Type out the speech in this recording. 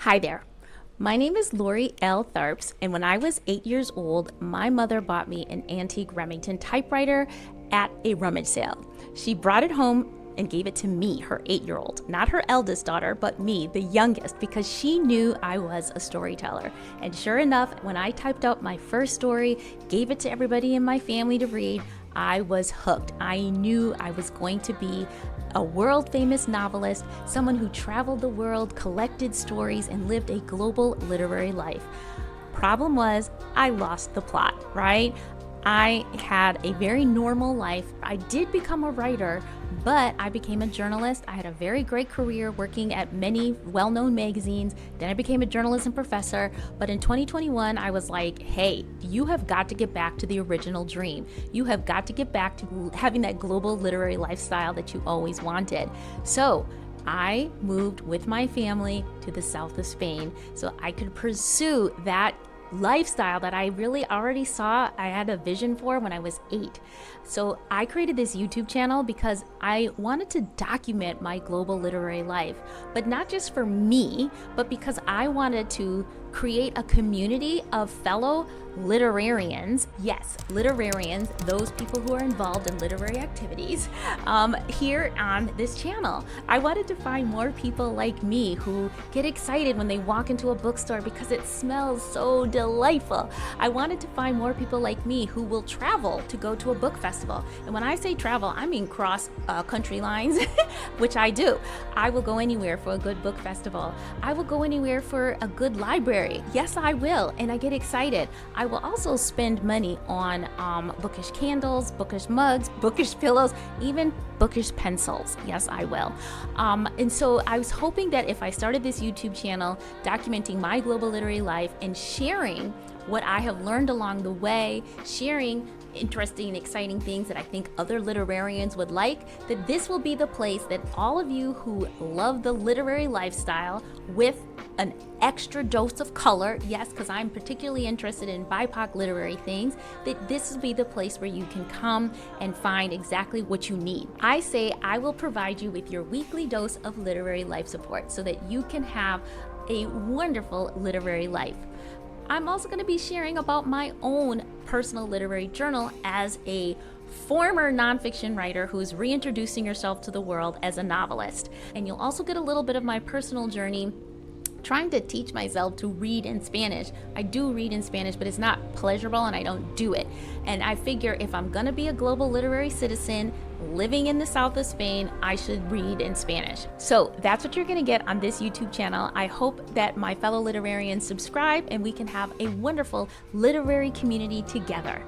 Hi there. My name is Lori L. Tharps, and when I was 8 years old, my mother bought me an antique Remington typewriter at a rummage sale. She brought it home and gave it to me, her 8-year-old, not her eldest daughter, but me, the youngest, because she knew I was a storyteller. And sure enough, when I typed out my first story, gave it to everybody in my family to read, I was hooked. I knew I was going to be a world famous novelist, someone who traveled the world, collected stories, and lived a global literary life. Problem was, I lost the plot, right? I had a very normal life. I did become a writer, but I became a journalist. I had a very great career working at many well-known magazines. Then I became a journalism professor. But in 2021, I was like, hey, you have got to get back to the original dream. You have got to get back to having that global literary lifestyle that you always wanted. So I moved with my family to the south of Spain so I could pursue that lifestyle that I really already saw I had a vision for when I was 8. So I created this YouTube channel because I wanted to document my global literary life, but not just for me, but because I wanted to create a community of fellow literarians. Yes, literarians, those people who are involved in literary activities here on this channel. I wanted to find more people like me who get excited when they walk into a bookstore because it smells so delightful. I wanted to find more people like me who will travel to go to a book festival. And when I say travel, I mean cross country lines, which I do. I will go anywhere for a good book festival. I will go anywhere for a good library. Yes, I will, and I get excited. I will also spend money on bookish candles, bookish mugs, bookish pillows, even bookish pencils. Yes, I will. And so I was hoping that if I started this YouTube channel documenting my global literary life and sharing what I have learned along the way, sharing interesting and exciting things that I think other literarians would like, that this will be the place that all of you who love the literary lifestyle with an extra dose of color, yes, because I'm particularly interested in BIPOC literary things, that this will be the place where you can come and find exactly what you need. I say I will provide you with your weekly dose of literary life support so that you can have a wonderful literary life. I'm also going to be sharing about my own personal literary journal as a former nonfiction writer who's reintroducing herself to the world as a novelist. And you'll also get a little bit of my personal journey trying to teach myself to read in Spanish. I do read in Spanish, but it's not pleasurable and I don't do it. And I figure if I'm gonna be a global literary citizen living in the south of Spain, I should read in Spanish. So that's what you're gonna get on this YouTube channel. I hope that my fellow literarians subscribe and we can have a wonderful literary community together.